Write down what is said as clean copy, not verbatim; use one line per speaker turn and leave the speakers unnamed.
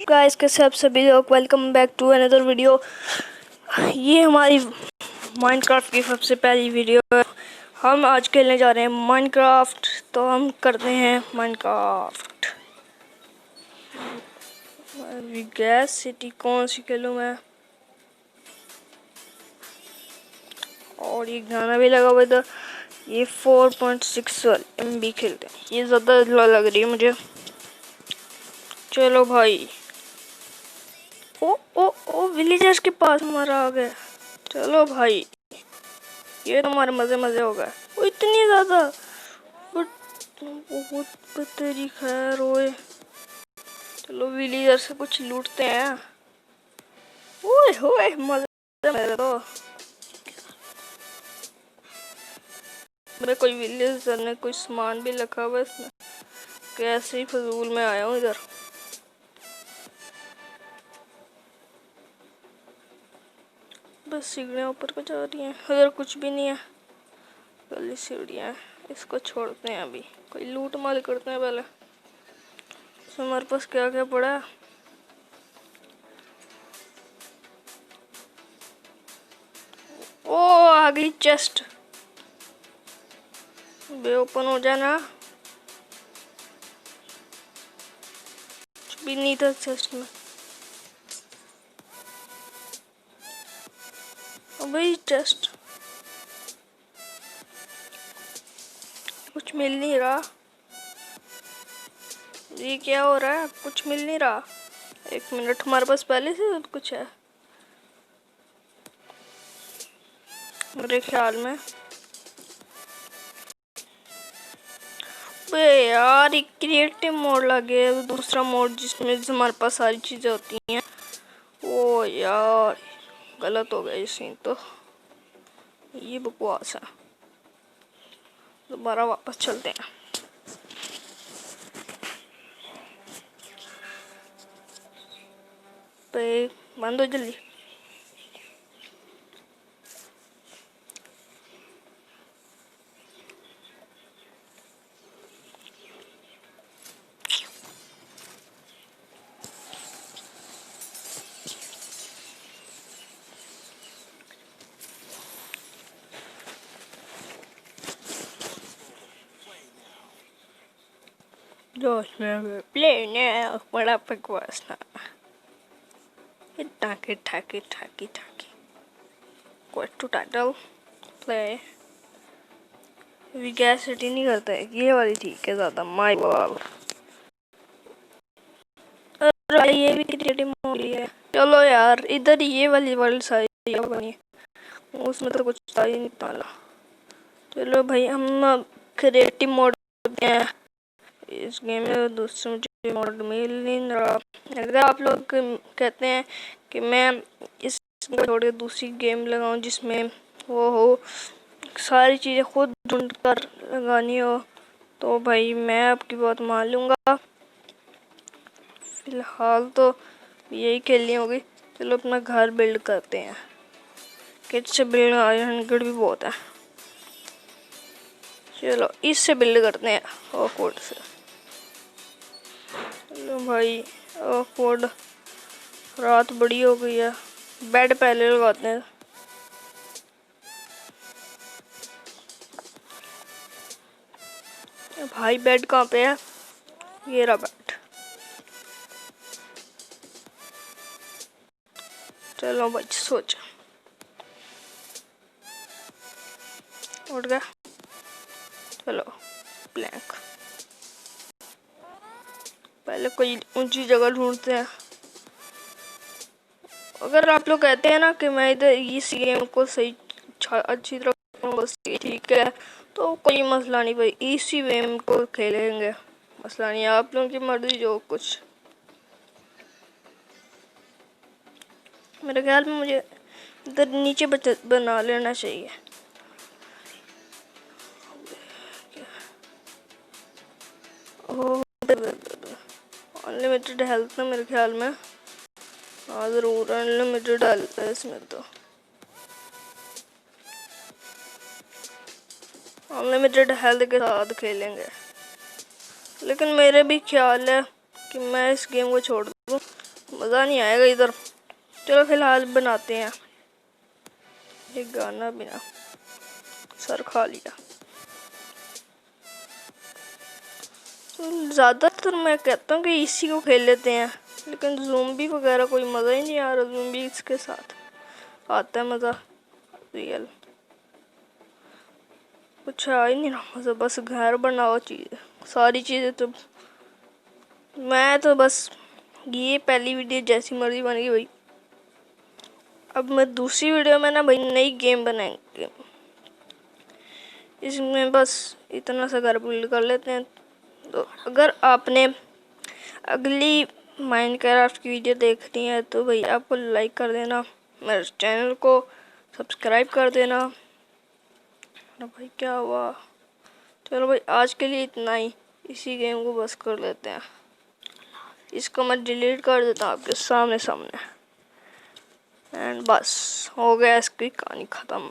Guys कैसे आप सभी लोग, welcome back to another video. ये हमारी माइनक्राफ्ट की सबसे पहली वीडियो है। हम आज खेलने जा रहे हैं माइनक्राफ्ट, तो हम करते हैं माइनक्राफ्ट। गैस सिटी कौन सी खेलूँ मैं? और ये गाना भी लगा हुआ था। ये 4.6 MB खेलते हैं, ये ज़्यादा लग रही है मुझे। चलो भाई। ओ ओ ओ विलेजर्स के पास हमारा आ गया। चलो भाई, ये तुम्हारे मजे मजे हो गए। वो इतनी ज्यादा, बट बहुत बदतरी खैर ओए। चलो विलेजर से कुछ लूटते हैं। ओए होए मजे मेरे तो। मेरे कोई विलेजर ने कोई सामान भी रखा हुआ इसमें। कैसे ही फजूल में आया हूँ इधर। बस सीढ़ियाँ ऊपर को जा रही हैं, उधर कुछ भी नहीं है। गली सीढ़ियाँ, इसको छोड़ते हैं अभी। कोई लूट माल करते हैं पहले। तो हमारे पास क्या क्या पड़ा है? ओ आ गई चेस्ट। बे ओपन हो जाना। कुछ भी नहीं था चेस्ट में। भाई चेस्ट कुछ मिल नहीं रहा। ये क्या हो रहा है? कुछ मिल नहीं रहा। एक मिनट, हमारे पास पहले से सब कुछ है मेरे ख्याल में। बे यार, एक क्रिएटिव मोड लगे, दूसरा मोड जिसमें हमारे पास सारी चीजें होती हैं। ओ यार, गलत हो गया ये सीन तो। ये बकवास है। दोबारा वापस चलते हैं। पे बंद हो जल्दी। Josh never play now. बड़ा बकवास ना। टाके ठाके ठाके ठाके। Quest to title play। अभी गैस सिटी नहीं करता है, ये वाली ठीक है ज्यादा। My ball. अरे ये भी क्रिएटिव मोड है। चलो यार, इधर ये वाली वर्ल्ड सारी बनी, उसमें तो कुछ था ही नहीं ताला। चलो भाई, हम क्रिएटिव मोड हैं इस गेम में। दूसरा मुझे मोड मिल नहीं रहा। अगर आप लोग कहते हैं कि मैं इस छोड़ के दूसरी गेम लगाऊं जिसमें वो हो, सारी चीज़ें खुद ढूंढ कर लगानी हो, तो भाई मैं आपकी बात मान लूँगा। फिलहाल तो यही खेलनी होगी। चलो अपना घर बिल्ड करते हैं। किट से बिल्ड 100 भी बहुत है। चलो इससे बिल्ड करते हैं, ऑकवर्ड से। चलो भाई, ऑकवर्ड। रात बड़ी हो गई है, बेड पहले लगाते हैं। भाई बेड कहाँ पे है? ये रहा बेड। चलो भाई सोच। उठ गया। चलो ब्लैंक। पहले कोई ऊंची जगह ढूंढते हैं। अगर आप लोग कहते हैं ना कि मैं इधर इस गेम को सही अच्छी तरह ठीक है, तो कोई मसला नहीं भाई, इसी गेम को खेलेंगे। मसला नहीं, आप लोगों की मर्जी जो कुछ। मेरे ख्याल में मुझे इधर नीचे बना लेना चाहिए। अनलिमिटेड हेल्थ है मेरे ख्याल में। हाँ ज़रूर, अनलिमिटेड हेल्थ है इसमें तो। अनलिमिटेड हेल्थ के साथ खेलेंगे। लेकिन मेरे भी ख्याल है कि मैं इस गेम को छोड़ दूँ मज़ा नहीं आएगा इधर। चलो फिलहाल बनाते हैं। ये गाना बिना सर खा लिया। ज़्यादातर मैं कहता हूँ कि इसी को खेल लेते हैं, लेकिन ज़ूम्बी वगैरह कोई मज़ा ही नहीं आ रहा। ज़ूम्बी इसके साथ आता है मज़ा रियल, कुछ आ ही नहीं रहा मज़ा। बस घर बनाओ चीज़, सारी चीज़ें तो मैं तो बस ये पहली वीडियो जैसी मर्जी बन गई भाई। अब मैं दूसरी वीडियो में ना भाई नई गेम बनाएंगे, इसमें बस इतना सा घर बिल्ड कर लेते हैं। तो अगर आपने अगली माइनक्राफ्ट की वीडियो देखनी है तो भाई आपको लाइक कर देना, मेरे चैनल को सब्सक्राइब कर देना। भाई क्या हुआ? चलो भाई आज के लिए इतना ही, इसी गेम को बस कर लेते हैं। इसको मैं डिलीट कर देता हूँ आपके सामने एंड बस हो गया इसकी कहानी ख़त्म।